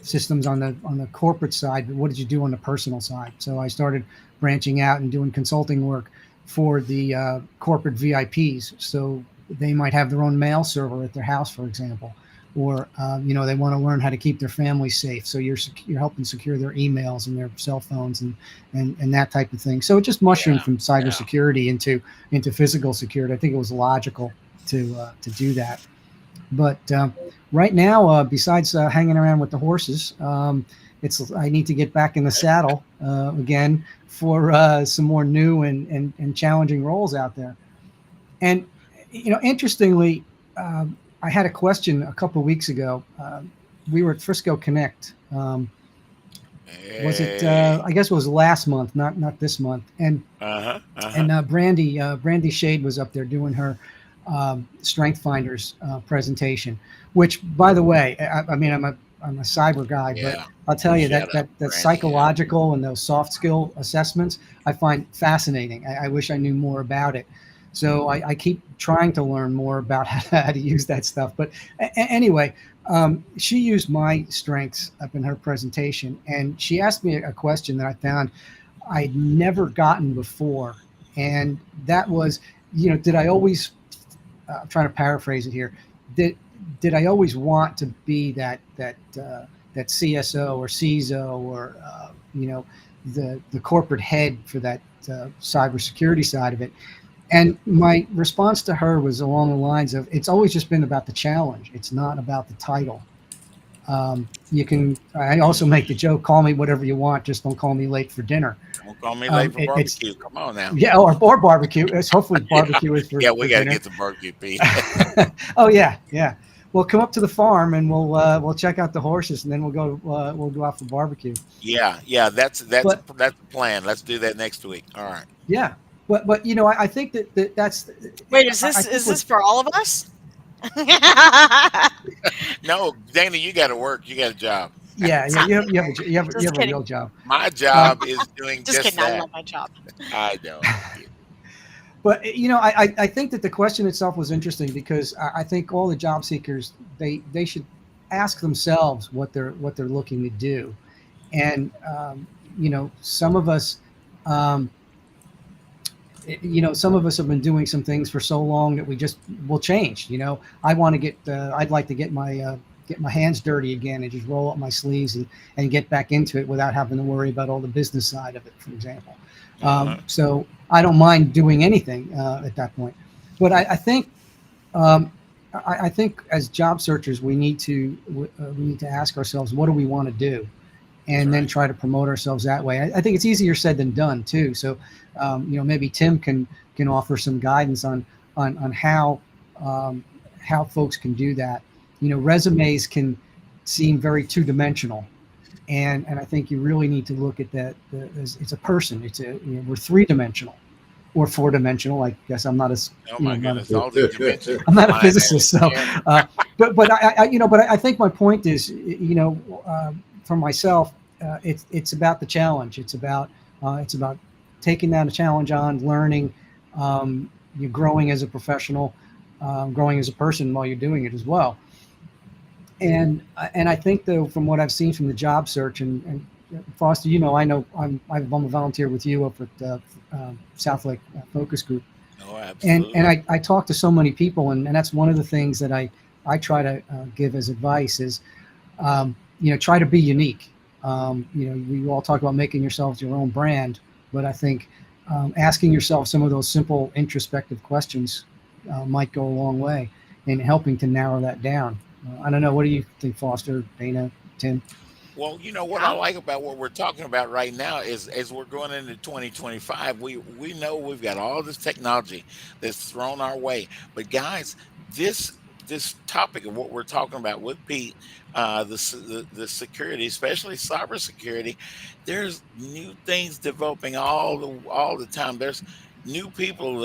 systems on the corporate side, but what did you do on the personal side? So I started branching out and doing consulting work for the corporate VIPs. So they might have their own mail server at their house, for example, or they want to learn how to keep their family safe. So you're helping secure their emails and their cell phones and that type of thing. So it just mushroomed from cybersecurity into physical security. I think it was logical to do that. But right now, besides hanging around with the horses, I need to get back in the saddle again for some more new and challenging roles out there. And interestingly, I had a question a couple of weeks ago. We were at Frisco Connect. Was it? I guess it was last month, not this month. And and Brandy Shade was up there doing her Strength Finders presentation. Which, by the way, I mean I'm a cyber guy, but I'll tell you that psychological and those soft skill assessments I find fascinating. I wish I knew more about it. So I keep trying to learn more about how to use that stuff. But anyway, she used my strengths up in her presentation, and she asked me a question that I found I'd never gotten before. And that was, did I always, I'm trying to paraphrase it here, did I always want to be that CSO or CISO or, the corporate head for that cybersecurity side of it? And my response to her was along the lines of, it's always just been about the challenge. It's not about the title. I also make the joke, call me whatever you want, just don't call me late for dinner. Don't call me late for barbecue. Come on now. Yeah, or barbecue. Hopefully barbecue is for we got to dinner. get some barbecue, Pete. Oh, yeah. Well, come up to the farm and we'll check out the horses, and then we'll go out for barbecue. Yeah. That's the plan. Let's do that next week. All right. Yeah. But I think that's. Wait, is this for all of us? No, Dana, you got to work. You got a job. Yeah, you have a real job. My job is doing just kidding. that. I love my job. I know. But I think that the question itself was interesting, because I think all the job seekers, they should ask themselves what they're looking to do, and some of us. Some of us have been doing some things for so long that we'll change. I'd like to get my hands dirty again and just roll up my sleeves and get back into it without having to worry about all the business side of it, for example. So I don't mind doing anything at that point. But I think as job searchers, we need to ask ourselves, what do we want to do? And then try to promote ourselves that way. I think it's easier said than done too. So, maybe Tim can offer some guidance on how folks can do that. resumes can seem very two-dimensional. And I think you really need to look at that. It's a person. We're three-dimensional or four-dimensional. I guess I'm not as. Oh my goodness! All these dimensions. I'm not a physicist, so. But I think my point is, for myself, it's about the challenge. It's about taking that challenge on, learning, you're growing as a professional, growing as a person while you're doing it as well. And I think, though, from what I've seen from the job search, and Foster, I'm a volunteer with you up at South Lake Focus Group. Oh, absolutely. And I talk to so many people, and that's one of the things that I try to give as advice is, try to be unique. We all talk about making yourselves your own brand, but I think asking yourself some of those simple introspective questions might go a long way in helping to narrow that down. I don't know. What do you think, Foster, Dana, Tim? Well, what I like about what we're talking about right now is, as we're going into 2025, we know we've got all this technology that's thrown our way. But guys, this topic of what we're talking about with Pete, the security, especially cybersecurity, there's new things developing all the time. There's new people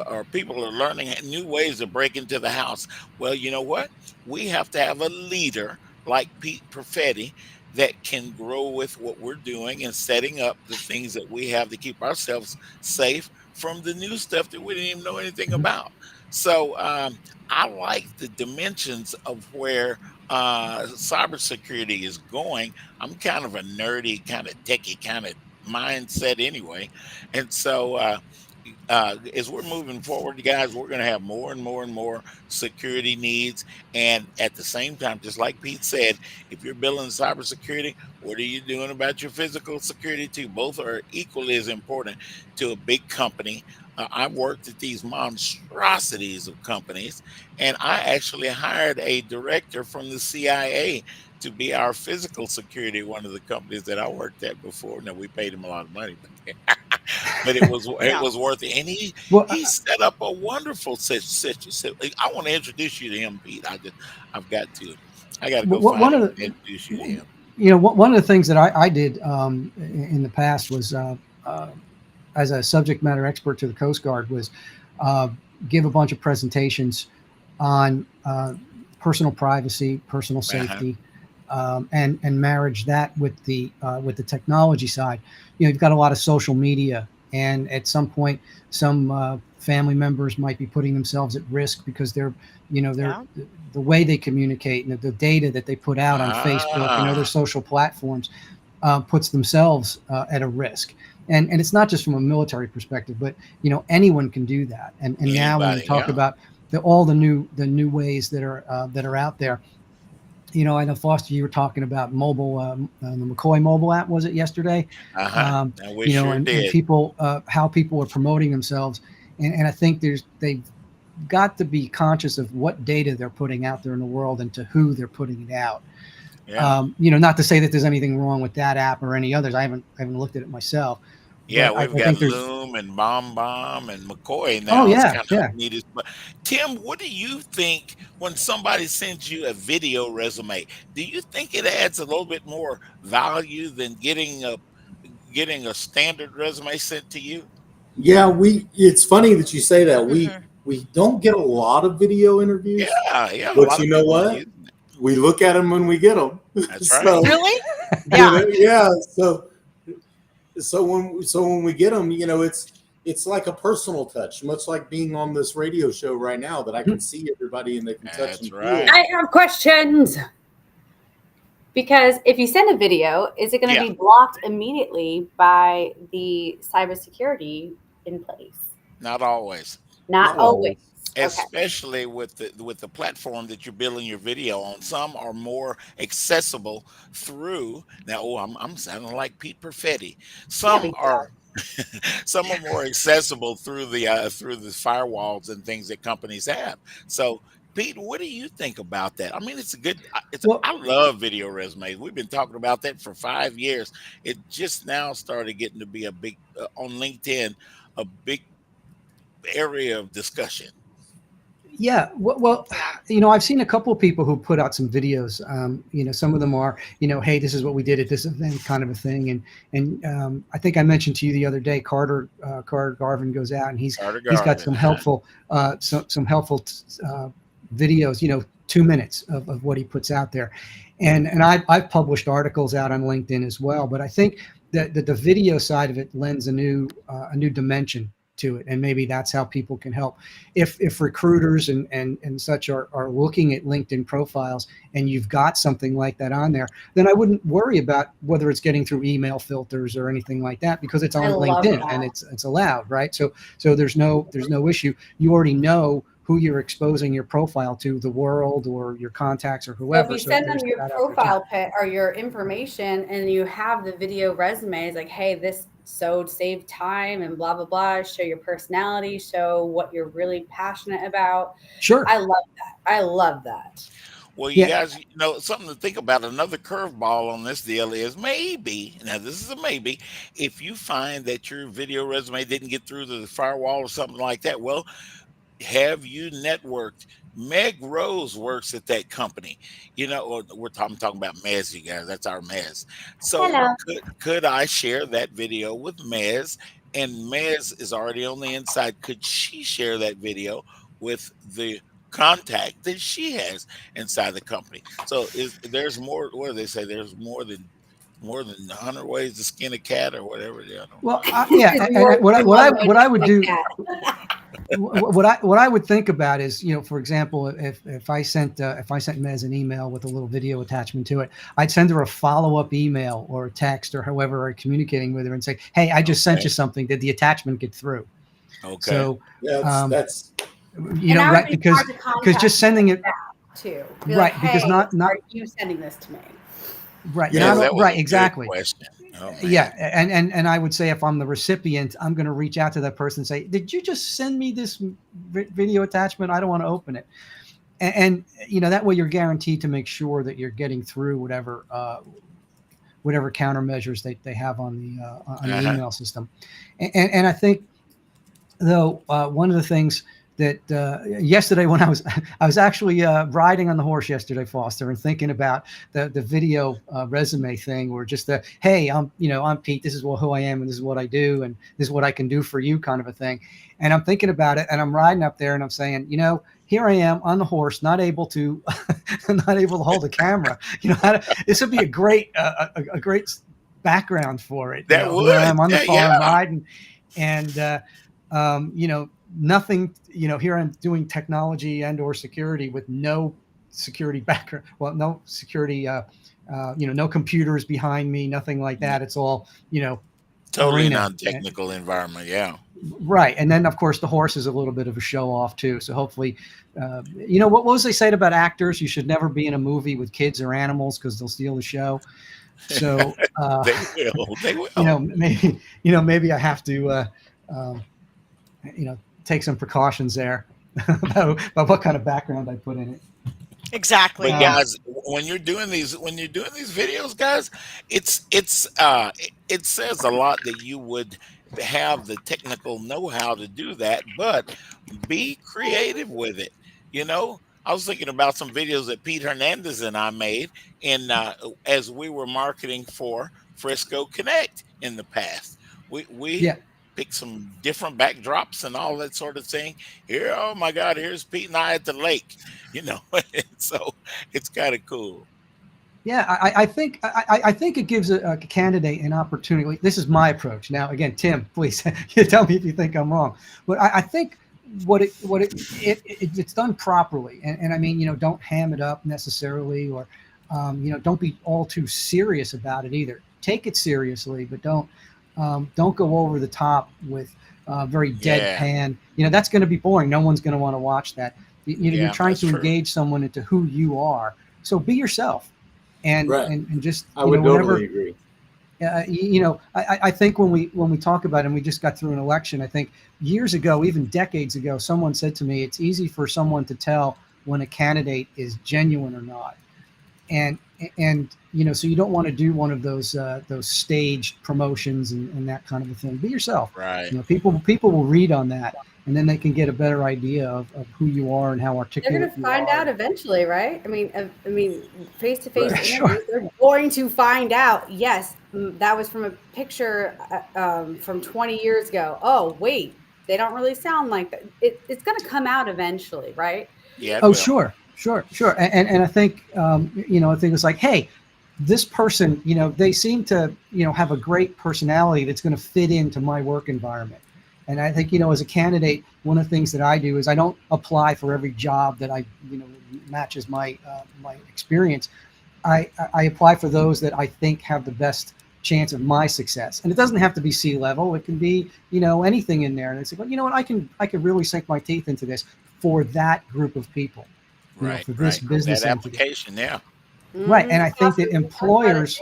or people are learning new ways to break into the house. Well, you know what? We have to have a leader like Pete Perfetti that can grow with what we're doing and setting up the things that we have to keep ourselves safe from the new stuff that we didn't even know anything about. So I like the dimensions of where cybersecurity is going. I'm kind of a nerdy, kind of techie kind of mindset anyway. And so as we're moving forward, guys, we're going to have more and more and more security needs. And at the same time, just like Pete said, if you're building cybersecurity, what are you doing about your physical security too? Both are equally as important to a big company. I've worked at these monstrosities of companies, and I actually hired a director from the CIA to be our physical security, one of the companies that I worked at before. Now, we paid him a lot of money, but it was worth it. And he set up a wonderful situation. I want to introduce you to him, Pete. I got to go find him and introduce you to him. One of the things that I did in the past was, as a subject matter expert to the Coast Guard, was give a bunch of presentations on personal privacy, personal safety, and marriage that with the technology side. You've got a lot of social media, and at some point, some family members might be putting themselves at risk because they're the way they communicate and the data that they put out on Facebook and other social platforms puts themselves at a risk. And it's not just from a military perspective, but anyone can do that. And now when we talk about all the new ways that are out there, I know, Foster, you were talking about mobile, the McCoy mobile app, was it yesterday? And people, how people are promoting themselves, and I think they've got to be conscious of what data they're putting out there in the world and to who they're putting it out. Yeah. Not to say that there's anything wrong with that app or any others. I haven't looked at it myself. Yeah, we've got Loom and Bomb and McCoy now. It's kind of neat. But Tim, what do you think when somebody sends you a video resume? Do you think it adds a little bit more value than getting a standard resume sent to you? Yeah, it's funny that you say that. We don't get a lot of video interviews. Yeah. But you know what? We look at them when we get them. That's right. Really? Yeah. So when we get them, it's like a personal touch, much like being on this radio show right now, that I can see everybody and they can touch and feel. I have questions. Because if you send a video, is it going to be blocked immediately by the cybersecurity in place? Not always. Not always. Especially with the platform that you're building your video on. Some are more accessible through. Now, I'm sounding like Pete Perfetti. Some are more accessible through the firewalls and things that companies have. So, Pete, what do you think about that? I mean, I love video resumes. We've been talking about that for 5 years. It just now started getting to be a big on LinkedIn, a big area of discussion. Yeah, well, I've seen a couple of people who put out some videos. Some of them are, hey, this is what we did at this event, kind of a thing. And I think I mentioned to you the other day, Carter Garvin goes out and he's got some helpful videos. 2 minutes of what he puts out there, and I've published articles out on LinkedIn as well. But I think that the video side of it lends a new dimension to it, and maybe that's how people can help. If recruiters and such are looking at LinkedIn profiles and you've got something like that on there, then I wouldn't worry about whether it's getting through email filters or anything like that, because it's on LinkedIn and it's allowed, right? So there's no issue. You already know who you're exposing your profile to, the world or your contacts or whoever. So if you send them your profile pic or your information and you have the video resumes, like, hey, this save time and blah, blah, blah, show your personality, show what you're really passionate about. Sure. I love that. Well, you guys, something to think about. Another curveball on this deal is maybe, now this is a maybe, if you find that your video resume didn't get through the firewall or something like that, well, have you networked? Meg Rose works at that company. I'm talking about Mez, you guys. That's our Mez. So could I share that video with Mez? And Mez is already on the inside. Could she share that video with the contact that she has inside the company? So there's more. What do they say? There's more than 100 ways to skin a cat, or whatever. Well, yeah. And what I would do. What I would think about is, for example, if I sent Mez an email with a little video attachment to it, I'd send her a follow-up email or a text or however I'm communicating with her and say, hey, I just sent you something. Did the attachment get through? Okay. So that's right, because just sending it too. Right, because not are you sending this to me? Right. Yeah, right. Exactly. Oh, yeah. And I would say, if I'm the recipient, I'm going to reach out to that person and say, did you just send me this video attachment? I don't want to open it. And that way you're guaranteed to make sure that you're getting through whatever countermeasures they have on the email system. And I think, though, one of the things that yesterday when I was actually riding on the horse yesterday, Foster, and thinking about the video resume thing, or just hey, I'm Pete, this is who I am and this is what I do and this is what I can do for you, kind of a thing. And I'm thinking about it, and I'm riding up there and I'm saying, here I am on the horse, not able to hold a camera. This would be a great background for it. That would. I'm on the farm riding, and nothing, here I'm doing technology and or security with no security background. Well, no security, no computers behind me, nothing like that. It's all, totally non-technical environment. Yeah. Right. And then of course the horse is a little bit of a show off too. So hopefully, what was they said about actors? You should never be in a movie with kids or animals because they'll steal the show. So, they will. Maybe I have to, take some precautions there about what kind of background I put in it. Exactly. But guys, when you're doing these videos, guys, it says a lot that you would have the technical know-how to do that, but be creative with it. I was thinking about some videos that Pete Hernandez and I made as we were marketing for Frisco Connect in the past. We pick some different backdrops and all that sort of thing. Here, oh my God, here's Pete and I at the lake, so it's kind of cool. Yeah, I think it gives a candidate an opportunity. This is my approach. Now, again, Tim, please tell me if you think I'm wrong. But I think it's done properly, and I mean, don't ham it up necessarily, or don't be all too serious about it either. Take it seriously, but don't go over the top with very deadpan. That's going to be boring. No one's going to want to watch that. You're trying to engage someone into who you are. So be yourself, and just I would totally agree. I think when we talk about it, and we just got through an election, I think years ago, even decades ago, someone said to me, it's easy for someone to tell when a candidate is genuine or not. And so you don't want to do one of those staged promotions and that kind of a thing. Be yourself. Right. People will read on that. and then they can get a better idea of who you are and how They're articulate going to you find are. out eventually, right? I mean, face-to-face Right, interviews, sure. they're going to find out, yes, that was from a picture from 20 years ago. Oh, wait, they don't really sound like that. It's going to come out eventually, right? Yeah, it Oh, will. sure. And I think, I think it's like, hey, this person, they seem to, have a great personality that's going to fit into my work environment. And I think, as a candidate, one of the things that I do is I don't apply for every job that I, matches my my experience. I apply for those that I think have the best chance of my success. And it doesn't have to be C-level. It can be, anything in there. And I say, well, you know what, I can really sink my teeth into this for that group of people, Right, for this business that entity. application, yeah. Right. And I think that employers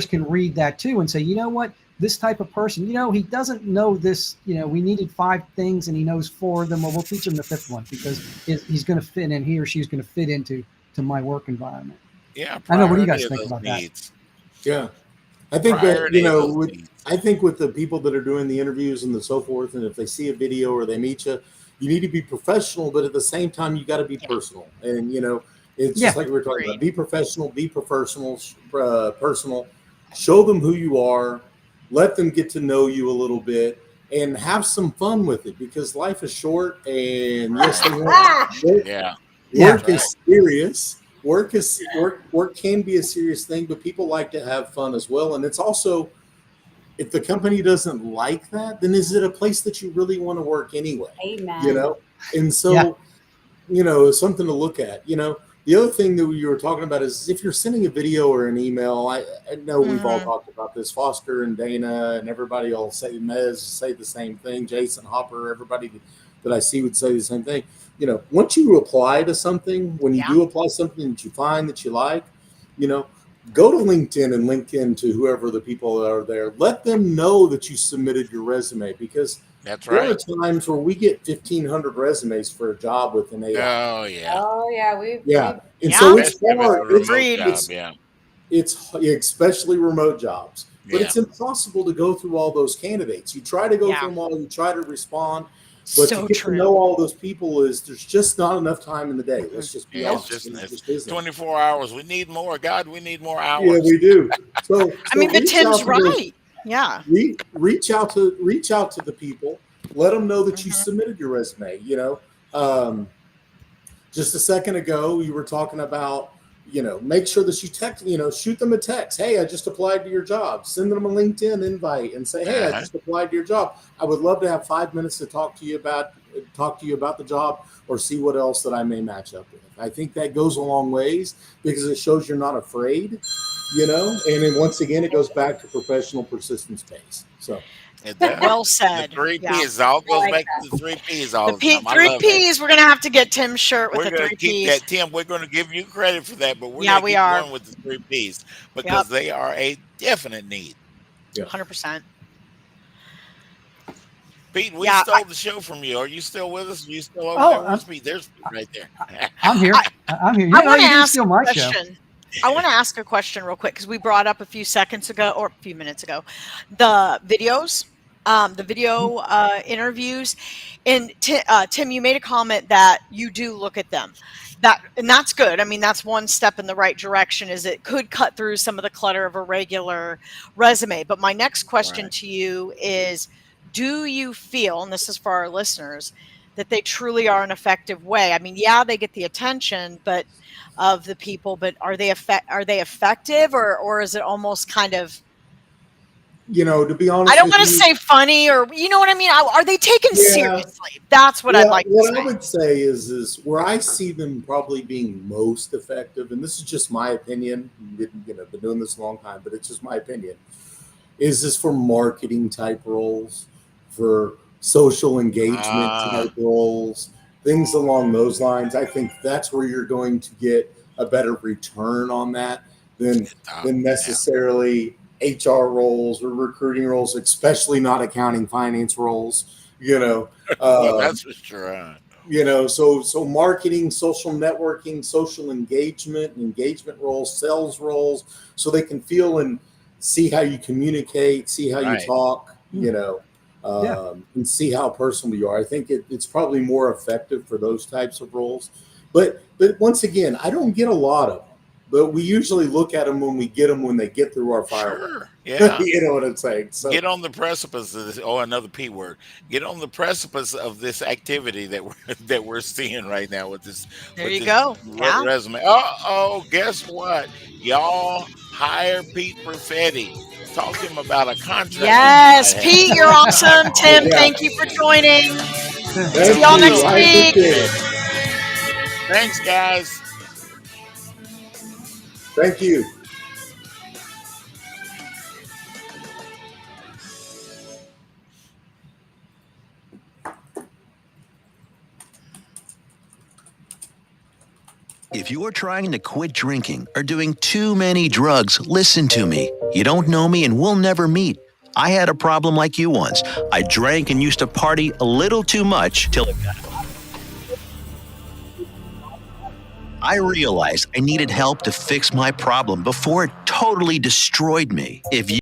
can read that too and say, you know what, this type of person, he doesn't know this, we needed 5 things and he knows 4 of them. Well, we'll teach him the 5th one because he's going to fit in, he or she's going to fit into my work environment. Yeah. I know. What do you guys think about needs. that? Yeah. I think that, I think with the people that are doing the interviews and so forth, and if they see a video or they meet you, you need to be professional, but at the same time, you got to be personal. And, it's just like we were talking about, be professional, be personal, show them who you are, let them get to know you a little bit, and have some fun with it because life is short. And yes, work is serious. Work can be a serious thing, but people like to have fun as well. And it's also, if the company doesn't like that, then is it a place that you really want to work anyway? Amen. And so, it's something to look at. The other thing that you were talking about is if you're sending a video or an email, I know we've all talked about this. Foster and Dana and everybody all say, Mez say the same thing. Jason Hopper, everybody that I see would say the same thing. Once you apply to something, when you do apply something that you find that you like, go to LinkedIn and link in to whoever the people that are there. Let them know that you submitted your resume because there are times where we get 1,500 resumes for a job with an AI. Oh, yeah. Oh, yeah. And so it's hard. It's especially remote jobs, but it's impossible to go through all those candidates. You try to go through them all, you try to respond, but to get to know all those people there's just not enough time in the day. Let's just be honest. It's 24 hours. We need more. God, we need more hours. Yeah, we do. So but Tim's right. Yeah. Reach out to the people. Let them know that you submitted your resume. Just a second ago, you were talking about, make sure that you text, shoot them a text. Hey, I just applied to your job. Send them a LinkedIn invite and say, hey, I just applied to your job. I would love to have 5 minutes to talk to you about the job or see what else that I may match up with. I think that goes a long ways because it shows you're not afraid, and then once again, it goes back to professional persistence pays. So. Well said. The 3 P's. All goes back to the 3 P's all the time. 3 P's. We're going to have to get Tim's shirt with the 3 P's. Keep that, Tim. We're going to give you credit for that, but we're going to keep going with the 3 P's because they are a definite need. 100%. Pete, we stole the show from you. Are you still with us? Are you still over there? Where's Pete? There's Pete right there. I'm here. I'm here. I want to ask a question. I want to ask a question real quick because we brought up a few minutes ago, the videos. The video interviews, and Tim, you made a comment that you do look at them. And that's good. I mean, that's one step in the right direction. Is it could cut through some of the clutter of a regular resume. But my next question to you is, do you feel, and this is for our listeners, that they truly are an effective way? I mean, they get the attention, of the people, but are they effective, or is it almost kind of? To be honest, I don't want to say funny, or you know what I mean. Are they taken seriously? That's what I'd like to say. What I would say is where I see them probably being most effective, and this is just my opinion. Been doing this a long time, but it's just my opinion. Is this for marketing type roles, for social engagement type roles, things along those lines? I think that's where you're going to get a better return on that than necessarily. HR roles or recruiting roles, especially not accounting, finance roles, well, that's for sure. So marketing, social networking, social engagement roles, sales roles, so they can feel and see how you communicate, see how you talk, and see how personal you are. I think it's probably more effective for those types of roles. But once again, I don't get a lot of them. But we usually look at them when we get them when they get through our firewall. Sure. Yeah. You know what I'm saying? So, get on the precipice of this. Oh, another P word. Get on the precipice of this activity that we're seeing right now with this. There you go. Yeah. Resume. Oh, guess what? Y'all hire Pete Perfetti. Talk to him about a contract. Yes, Pete, you're awesome. Tim, thank you for joining. See y'all next week. Thanks, guys. Thank you. If you're trying to quit drinking or doing too many drugs, listen to me. You don't know me and we'll never meet. I had a problem like you once. I drank and used to party a little too much till it got I realized I needed help to fix my problem before it totally destroyed me. If you